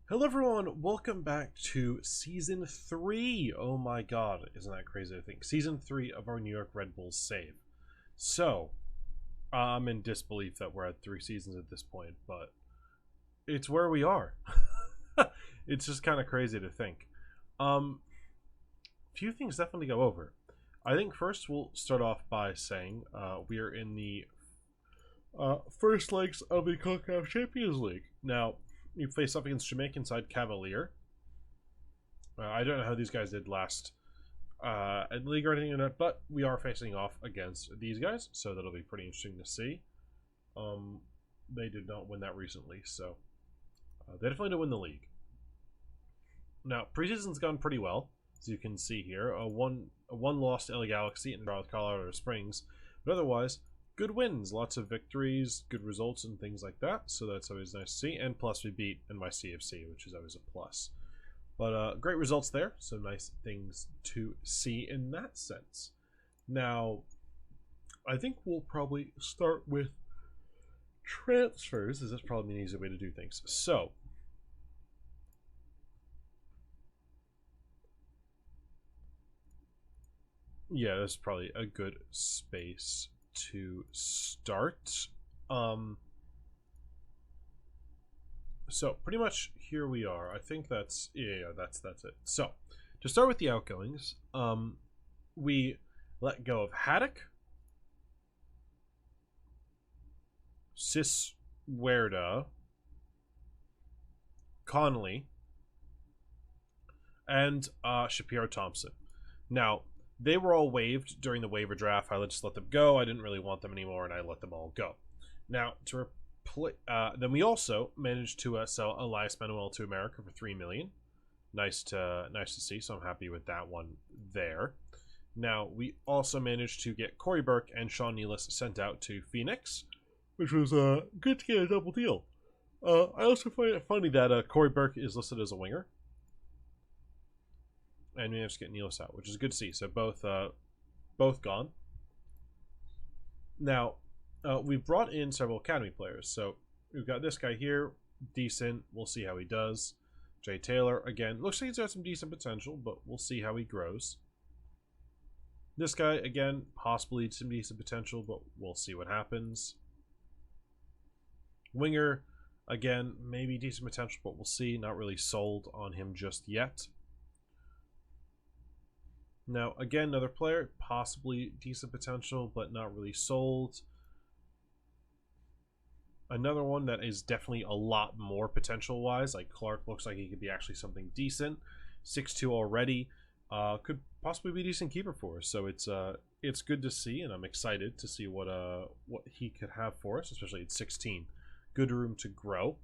Hello everyone, welcome back to Season 3. Oh my god, isn't that crazy to think? Season 3 of our New York Red Bulls save. So, I'm in disbelief that we're at 3 seasons at this point, but it's where we are. It's just kind of crazy to think. Few things definitely go over. I think first we'll start off by saying we are in the first legs of the CONCACAF Champions League. Now, you face off against Jamaican side Cavalier. I don't know how these guys did last in the league or anything like that, but we are facing off against these guys, so that'll be pretty interesting to see. They did not win that recently, so they definitely didn't win the league. Now, preseason's gone pretty well, as you can see here. A one loss to LA Galaxy and draw with Colorado Springs, but otherwise, good wins, lots of victories, good results, and things like that. So that's always nice to see. And plus, we beat NYCFC, which is always a plus. But great results there. So nice things to see in that sense. Now, I think we'll probably start with transfers, as that's probably an easy way to do things. So, yeah, that's probably a good space to start. So pretty much here we are. I think that's that's it. So to start with the outgoings, we let go of Haddock, Siswerda, Connolly, and Shapiro Thompson. Now, they were all waived during the waiver draft. I just let them go. I didn't really want them anymore, and I let them all go. Now, to then we also managed to sell Elias Manuel to America for $3 million. Nice to see. So I'm happy with that one there. Now we also managed to get Corey Burke and Sean Nealis sent out to Phoenix, which was good to get a double deal. I also find it funny that Corey Burke is listed as a winger. And we managed to get Nealis out, which is good to see. So both gone. Now, we brought in several academy players. So we've got this guy here, decent. We'll see how he does. Jay Taylor, again, looks like he's got some decent potential, but we'll see how he grows. This guy, again, possibly some decent potential, but we'll see what happens. Winger, again, maybe decent potential, but we'll see. Not really sold on him just yet. Now, again, another player, possibly decent potential, but not really sold. Another one that is definitely a lot more potential-wise, like Clark, looks like he could be actually something decent. 6'2" already, could possibly be a decent keeper for us. So it's good to see, and I'm excited to see what he could have for us, especially at 16. Good room to grow.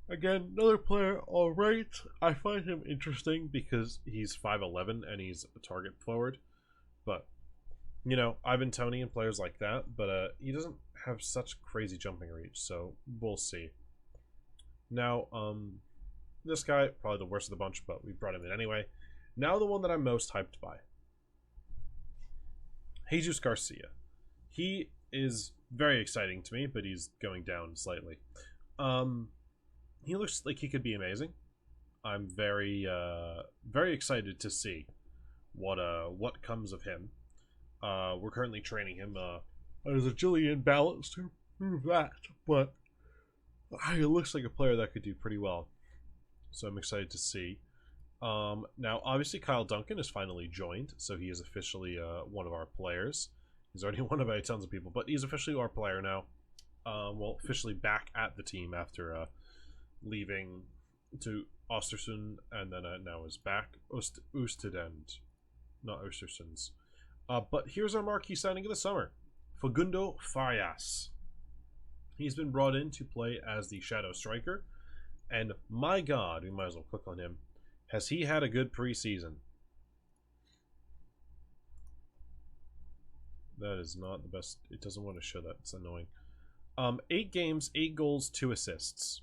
Again, another player, alright. I find him interesting because he's 5'11" and he's a target forward. But, you know, Ivan Toney and players like that, but he doesn't have such crazy jumping reach, so we'll see. Now, this guy, probably the worst of the bunch, but we brought him in anyway. Now the one that I'm most hyped by. Jesus Garcia. He is very exciting to me, but he's going down slightly. He looks like he could be amazing. I'm very excited to see what comes of him. We're currently training him as a Jillian balance to prove that, but he looks like a player that could do pretty well. So I'm excited to see. Now, obviously, Kyle Duncan has finally joined, so he is officially one of our players. He's already one of tons of people, but he's officially our player now. Well, officially back at the team after leaving to Ostersund, and then now is back. Oostend, not Ostersund's. But here's our marquee signing of the summer. Facundo Farias. He's been brought in to play as the shadow striker, and my god, we might as well click on him. Has he had a good preseason? That is not the best. It doesn't want to show that. It's annoying. 8 games, 8 goals, 2 assists.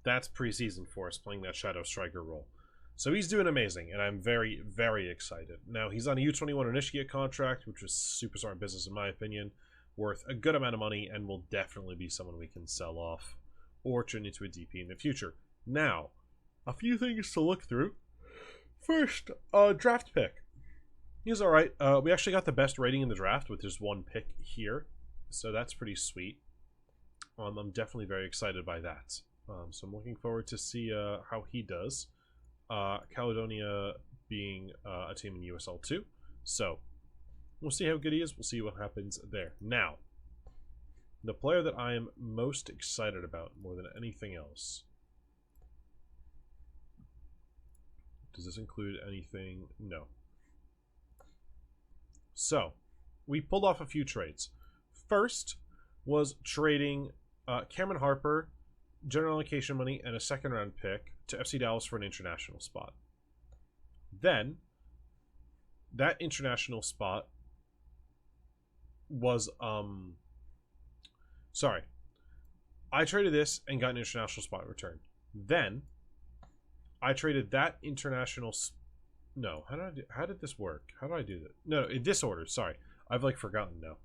That's preseason for us, playing that shadow striker role. So he's doing amazing, and I'm very, very excited. Now, he's on a U21 initiate contract, which was super smart business in my opinion. Worth a good amount of money, and will definitely be someone we can sell off or turn into a DP in the future. Now, a few things to look through. First, draft pick. He's alright. We actually got the best rating in the draft with just one pick here, so that's pretty sweet. I'm definitely very excited by that. So I'm looking forward to see how he does. Caledonia being a team in USL 2. So we'll see how good he is. We'll see what happens there. Now, the player that I am most excited about more than anything else. Does this include anything? No. So, we pulled off a few trades. First was trading Cameron Harper, general allocation money, and a second round pick to FC Dallas for an international spot. Then, that international spot was, sorry. I traded this and got an international spot in return. Then, I traded that international... No, how did this work? How do I do that? No, in this order, sorry. I've, like, forgotten now.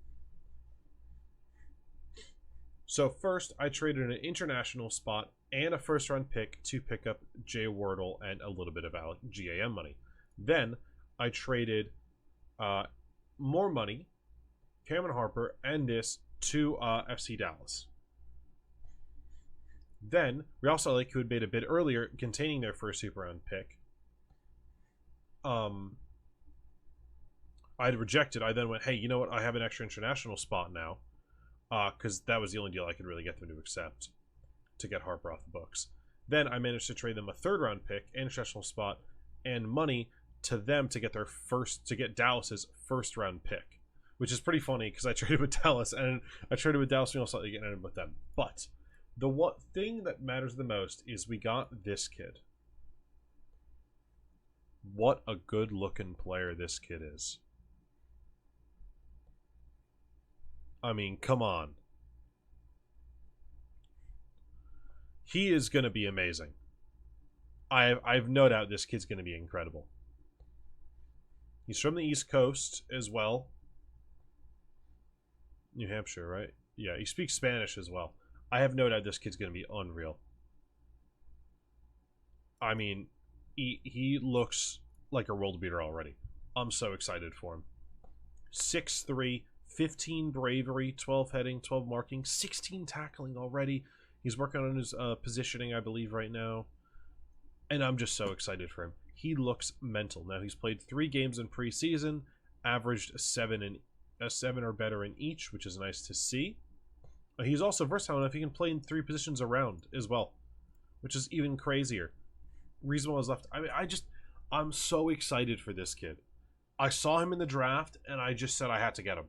So first, I traded an international spot and a first-round pick to pick up Jay Wardle and a little bit of GAM money. Then, I traded more money, Cameron Harper, and this to FC Dallas. Then, we also like who had made a bid earlier, containing their first super round pick. I had rejected. I then went, hey, you know what? I have an extra international spot now. Because that was the only deal I could really get them to accept to get Harper off the books. Then I managed to trade them a third round pick, and international spot, and money to them to get their Dallas's first round pick, which is pretty funny because I traded with Dallas and I traded with Dallas and also ended with them. But the one thing that matters the most is we got this kid. What a good looking player this kid is. I mean, come on. He is going to be amazing. I've no doubt this kid's going to be incredible. He's from the East Coast as well. New Hampshire, right? Yeah, he speaks Spanish as well. I have no doubt this kid's going to be unreal. I mean, he looks like a world beater already. I'm so excited for him. 6'3", 15 bravery, 12 heading, 12 marking, 16 tackling already. He's working on his positioning, I believe, right now. And I'm just so excited for him. He looks mental. Now, he's played 3 games in preseason, averaged a 7 or better in each, which is nice to see. He's also versatile enough. He can play in 3 positions around as well, which is even crazier. Reason why I was left. I mean, I'm so excited for this kid. I saw him in the draft, and I just said I had to get him.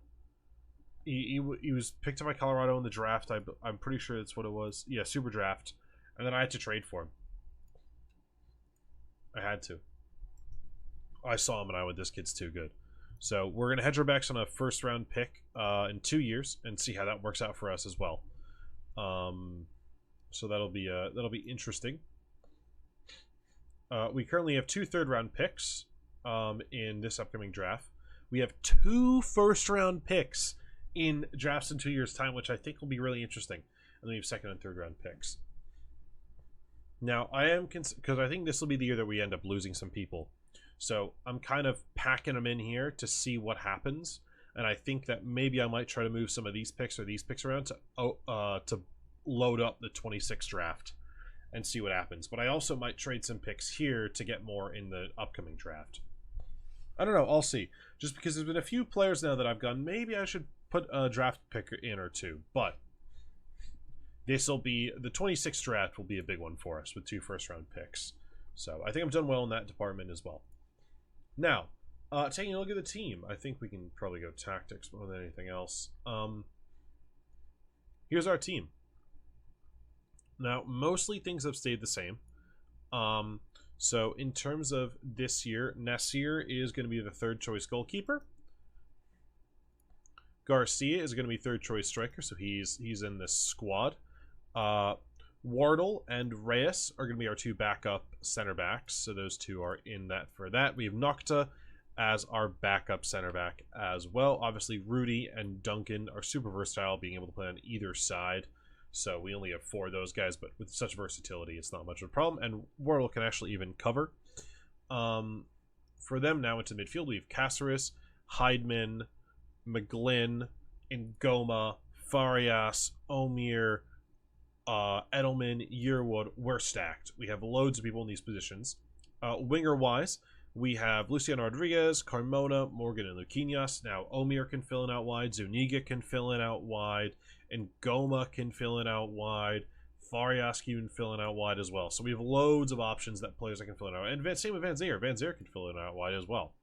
He was picked up by Colorado in the draft. I'm pretty sure that's what it was. Yeah, super draft. And then I had to trade for him. I had to. I saw him and I went, this kid's too good. So we're going to hedge our bets on a first round pick in 2 years and see how that works out for us as well. So that'll be interesting. We currently have 2 third-round picks in this upcoming draft. We have 2 first-round picks in drafts in 2 years' time, which I think will be really interesting. And then we have second and third-round picks. Now, I am because I think this will be the year that we end up losing some people. So I'm kind of packing them in here to see what happens. And I think that maybe I might try to move some of these picks or these picks around to load up the 26 draft and see what happens. But I also might trade some picks here to get more in the upcoming draft. I don't know. I'll see. Just because there's been a few players now that I've gone, maybe I should put a draft pick in or 2. But this will be, the 26th draft will be a big one for us with 2 first-round picks. So I think I've done well in that department as well. Now, taking a look at the team, I think we can probably go tactics more than anything else. Here's our team. Now, mostly things have stayed the same. So in terms of this year, Nasir is going to be the 3rd choice goalkeeper. Garcia is going to be 3rd choice striker, so he's in this squad. Wardle and Reyes are going to be our 2 backup center backs, so those 2 are in that for that. We have Nocta as our backup center back as well. Obviously, Rudy and Duncan are super versatile, being able to play on either side. So we only have 4 of those guys, but with such versatility, it's not much of a problem. And Wardle can actually even cover. For them now into midfield, we have Caceres, Heidman, McGlynn, Ngoma, Farias, Omir, Edelman, Yearwood. We're stacked. We have loads of people in these positions. Winger-wise, we have Luciano Rodriguez, Carmona, Morgan, and Luquinhas. Now, Omir can fill in out wide. Zuniga can fill in out wide. And Ngoma can fill in out wide. Farias can fill in out wide as well. So we have loads of options that players that can fill in out. And same with Van Zier. Van Zier can fill in out wide as well.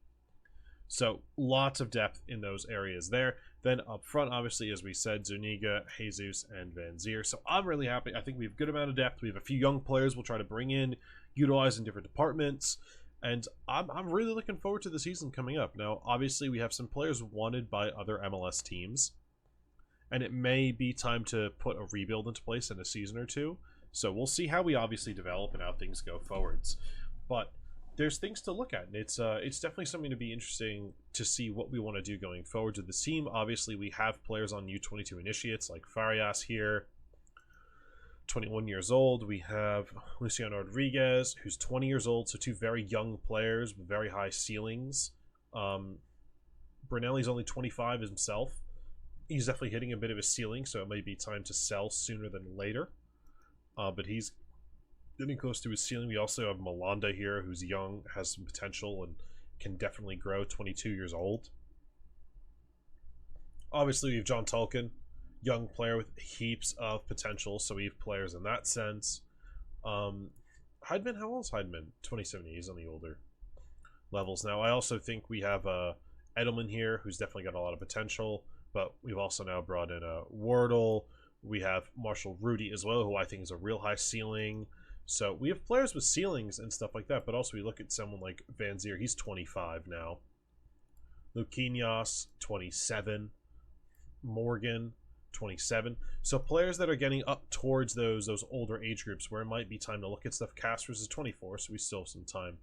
So lots of depth in those areas there. Then up front, obviously, as we said, Zuniga, Jesus, and Van Zier. So I'm really happy. I think we have a good amount of depth. We have a few young players we'll try to bring in, utilize in different departments. And I'm really looking forward to the season coming up. Now, obviously, we have some players wanted by other MLS teams. And it may be time to put a rebuild into place in a season or two. So we'll see how we obviously develop and how things go forwards. But there's things to look at, and it's definitely something to be interesting to see what we want to do going forward to the team. Obviously, we have players on U22 initiates like Farias here, 21 years old. We have Luciano Rodriguez, who's 20 years old, so 2 very young players with very high ceilings. Brunelli's only 25 himself. He's definitely hitting a bit of a ceiling, so it may be time to sell sooner than later. But he's getting close to his ceiling. We also have Malanda here, who's young, has some potential, and can definitely grow, 22 years old. Obviously, we have John Tolkien, young player with heaps of potential, so we have players in that sense. Heidman, how old is Heidman? 27, he's on the older levels now. I also think we have Edelman here, who's definitely got a lot of potential, but we've also now brought in Wardle. We have Marshall Rudy as well, who I think is a real high ceiling. So we have players with ceilings and stuff like that, but also we look at someone like Van Zier. He's 25 now. Luquinhas, 27. Morgan, 27. So players that are getting up towards those older age groups where it might be time to look at stuff. Caceres is 24, so we still have some time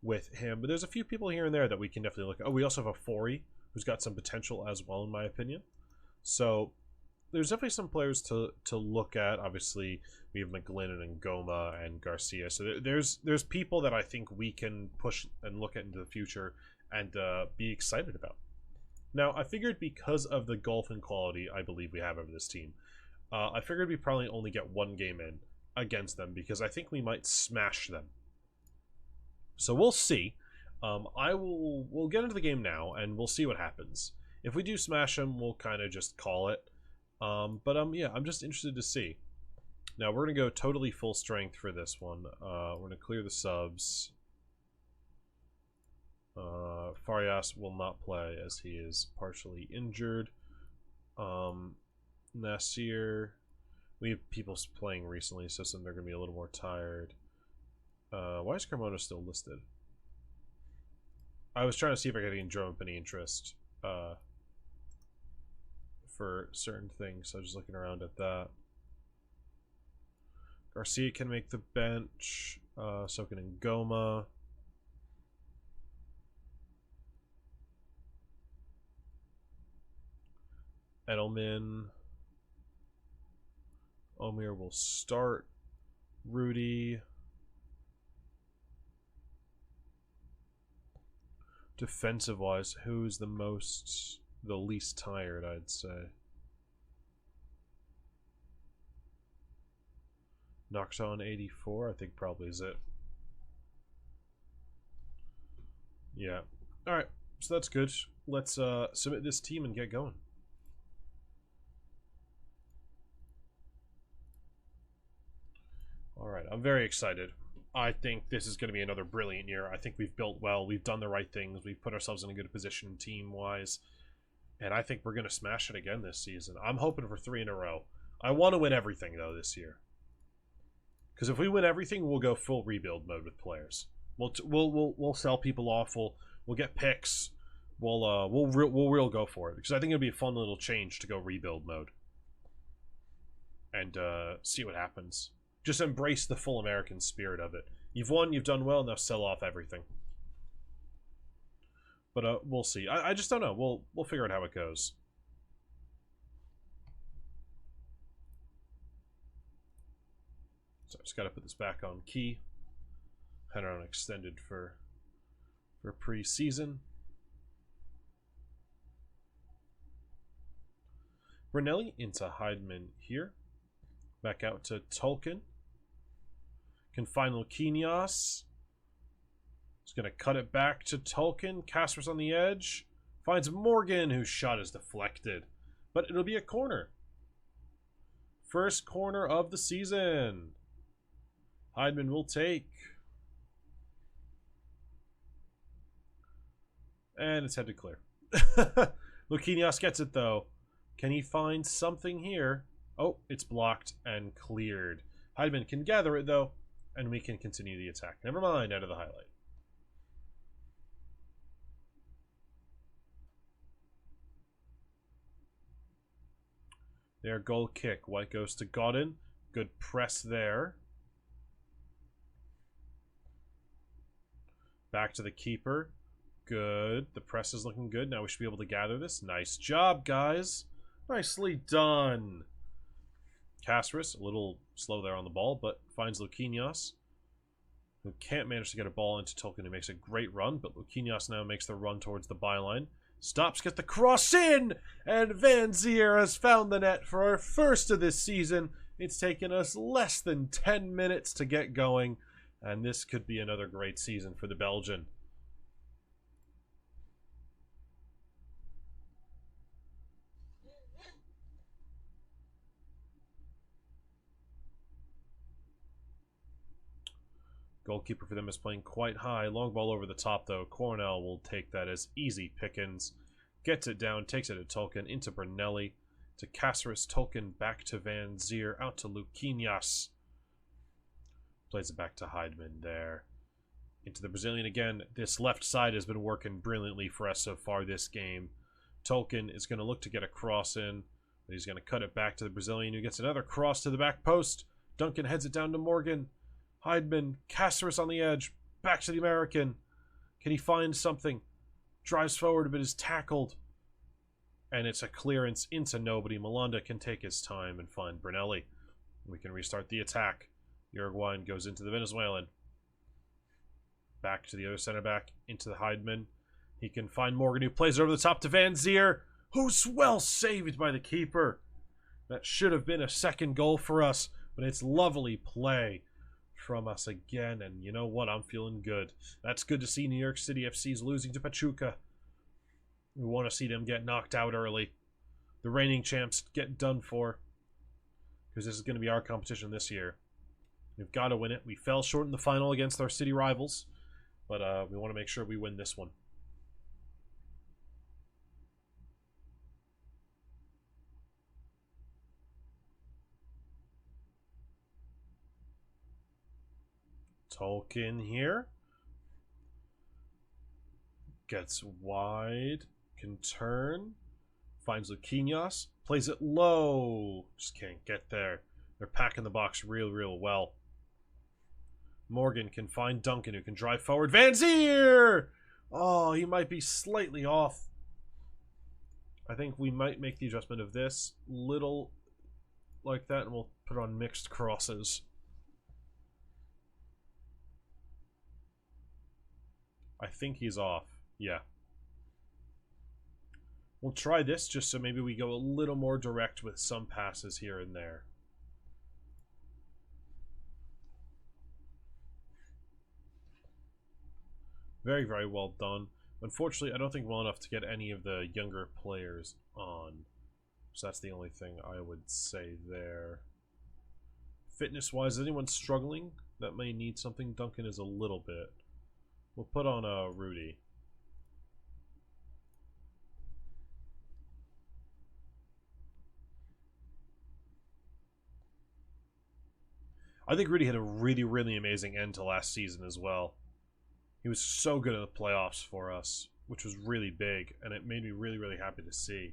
with him. But there's a few people here and there that we can definitely look at. Oh, we also have a Forey, who's got some potential as well, in my opinion. So there's definitely some players to look at. Obviously, we have McGlynn and Ngoma and Garcia. So there's people that I think we can push and look at into the future and be excited about. Now, I figured because of the golf and quality I believe we have over this team, I figured we probably only get 1 game in against them because I think we might smash them. So we'll see. We'll get into the game now and we'll see what happens. If we do smash them, we'll kind of just call it. Yeah, I'm just interested to see. Now, we're going to go totally full strength for this one. We're going to clear the subs. Farias will not play as he is partially injured. Nasir, we have people playing recently, so some they're going to be a little more tired. Why is Carmona still listed? I was trying to see if I could drum up any interest for certain things, so I was just looking around at that. Garcia can make the bench, so can Ngoma. Edelman. Omir will start. Rudy. Defensive-wise, who's the least tired, I'd say. Knoxon 84, I think probably is it. Yeah. Alright, so that's good. Let's submit this team and get going. Alright, I'm very excited. I think this is going to be another brilliant year. I think we've built well. We've done the right things. We've put ourselves in a good position team-wise. And I think we're going to smash it again this season. I'm hoping for 3 in a row. I want to win everything, though, this year. Because if we win everything, we'll go full rebuild mode with players. We'll sell people off. We'll get picks. We'll real go for it. Because I think it'll be a fun little change to go rebuild mode. And see what happens. Just embrace the full American spirit of it. You've won, you've done well, now sell off everything. But we'll see. I just don't know. We'll figure out how it goes. So I just got to put this back on key. Had it on extended for pre-season. Brunelli into Heidman here. Back out to Tolkien. Can find Luquinhas. He's going to cut it back to Tolkien. Casper's on the edge. Finds Morgan, whose shot is deflected. But it'll be a corner. First corner of the season. Heidman will take. And it's headed clear. Luquinhas gets it, though. Can he find something here? Oh, it's blocked and cleared. Heidman can gather it, though, and we can continue the attack. Never mind, out of the highlight. Their goal kick. White goes to Godin. Good press there. Back to the keeper. Good. The press is looking good. Now we should be able to gather this. Nice job, guys. Nicely done. Casperis, a little slow there on the ball, but finds Luquinhas, who can't manage to get a ball into Tolkien, who makes a great run, but Luquinhas now makes the run towards the byline. Stops, gets the cross in, and Van Zier has found the net for our first of this season. It's taken us less than 10 minutes to get going, and this could be another great season for the Belgian. Goalkeeper for them is playing quite high. Long ball over the top, though. Cornell will take that as easy pickings. Gets it down, takes it to Tolkien, into Brunelli, to Caceres, Tolkien, back to Van Zier, out to Luquinhas. Plays it back to Heidman there. Into the Brazilian again. This left side has been working brilliantly for us so far this game. Tolkien is going to look to get a cross in, but he's going to cut it back to the Brazilian, who gets another cross to the back post. Duncan heads it down to Morgan. Heidman, Caceres on the edge, back to the American. Can he find something? Drives forward, but is tackled. And it's a clearance into nobody. Malanda can take his time and find Brunelli. We can restart the attack. Uruguayan goes into the Venezuelan. Back to the other center back, into the Heidman. He can find Morgan, who plays over the top to Van Zier, who's well saved by the keeper. That should have been a second goal for us, but it's lovely play from us again, and you know what? I'm feeling good. That's good to see. New York City FC's losing to Pachuca. We want to see them get knocked out early. The reigning champs get done for, because this is going to be our competition this year. We've got to win it. We fell short in the final against our city rivals, but we want to make sure we win this one. Tolkien here. Gets wide. Can turn. Finds Luquinhas. Plays it low. Just can't get there. They're packing the box real well. Morgan can find Duncan, who can drive forward. Van Zier! Oh, he might be slightly off. I think we might make the adjustment of this. Little like that, and we'll put on mixed crosses. I think he's off. Yeah. We'll try this just so maybe we go a little more direct with some passes here and there. Very well done. Unfortunately, I don't think well enough to get any of the younger players on. So that's the only thing I would say there. Fitness-wise, is anyone struggling that may need something? Duncan is a little bit. We'll put on Rudy. I think Rudy had a really amazing end to last season as well. He was so good in the playoffs for us, which was really big, and it made me really happy to see.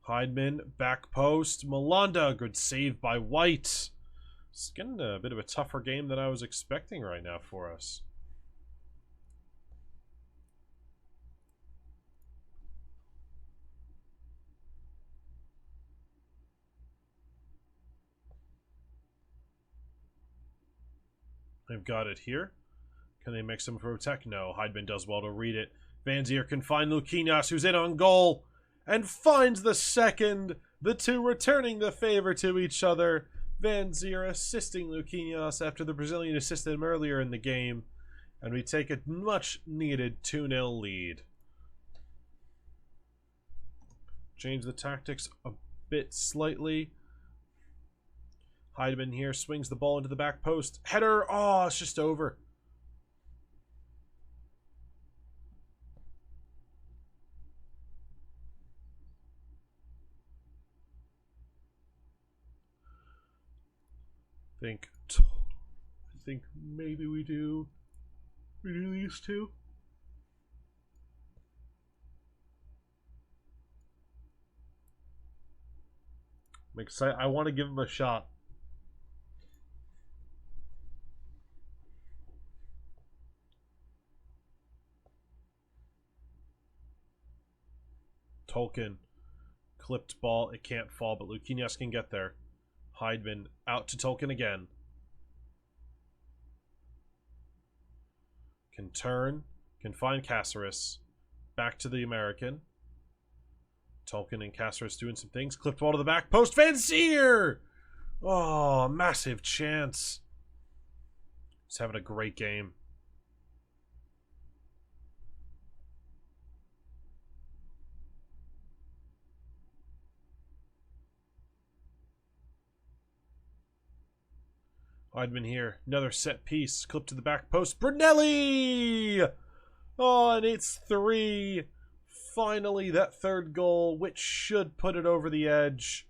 Heidman, back post. Malanda, good save by White. It's getting a bit of a tougher game than I was expecting right now for us. They've got it here. Can they mix him for protect? No. Heidman does well to read it. Van Zier can find Luquinhas, who's in on goal, and finds the second. The two returning the favor to each other. Van Zier assisting Luquinhas after the Brazilian assisted him earlier in the game. And we take a much-needed 2-0 lead. Change the tactics a bit slightly. Heidman here swings the ball into the back post. Header! Oh, it's just over. I think maybe we do these two. I'm excited. I want to give him a shot. Tolkien. Clipped ball. It can't fall, but Luquinhas can get there. Heidman out to Tolkien again. Can turn. Can find Caceres. Back to the American. Tolkien and Caceres doing some things. Clipped ball to the back post. Van Zier! Oh, massive chance. He's having a great game. Heidman here. Another set piece. Clip to the back post. Brunelli! Oh, and it's 3. Finally, that third goal, which should put it over the edge.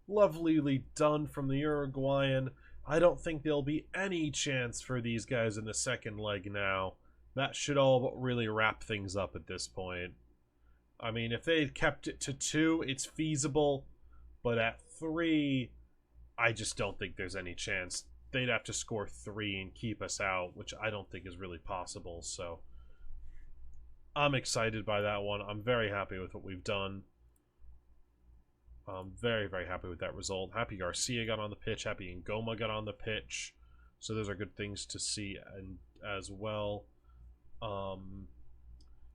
Lovelily done from the Uruguayan. I don't think there'll be any chance for these guys in the second leg now. That should all really wrap things up at this point. I mean, if they had kept it to 2, it's feasible. But at 3... I just don't think there's any chance. They'd have to score 3 and keep us out, which I don't think is really possible. So I'm excited by that one. I'm very happy with what we've done. I'm very, very happy with that result. Happy Garcia got on the pitch. Happy Ngoma got on the pitch. So those are good things to see and as well.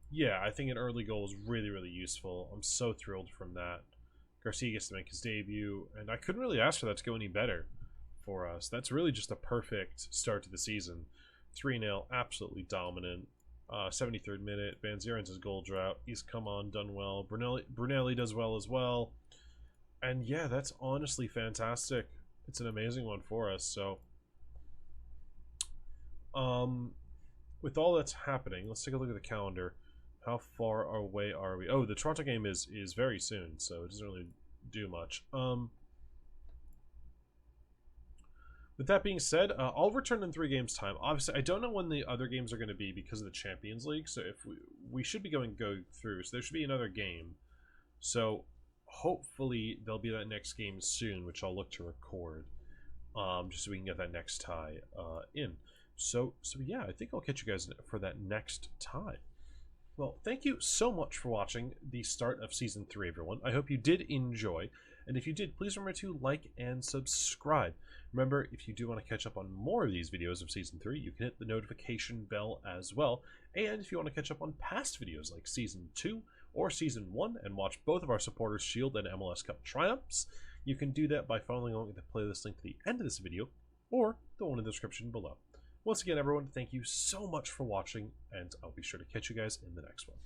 Yeah, I think an early goal was really, really useful. I'm so thrilled from that. Garcia gets to make his debut, and I couldn't really ask for that to go any better for us. That's really just a perfect start to the season. 3-0, absolutely dominant. 73rd minute, Van Zier ends his goal drought. He's come on, done well. Brunelli does well as well. And yeah, that's honestly fantastic. It's an amazing one for us. So, with all that's happening, let's take a look at the calendar. How far away are we? Oh, the Toronto game is very soon, so it doesn't really do much. With that being said, I'll return in 3 games' time. Obviously, I don't know when the other games are going to be because of the Champions League, so if we should be go through, so there should be another game. So hopefully there'll be that next game soon, which I'll look to record, just so we can get that next tie in. So yeah, I think I'll catch you guys for that next tie. Well, thank you so much for watching the start of Season 3, everyone. I hope you did enjoy. And if you did, please remember to like and subscribe. Remember, if you do want to catch up on more of these videos of Season 3, you can hit the notification bell as well. And if you want to catch up on past videos like Season 2 or Season 1 and watch both of our Supporters Shield and MLS Cup triumphs, you can do that by following along with the playlist link to the end of this video or the one in the description below. Once again, everyone, thank you so much for watching, and I'll be sure to catch you guys in the next one.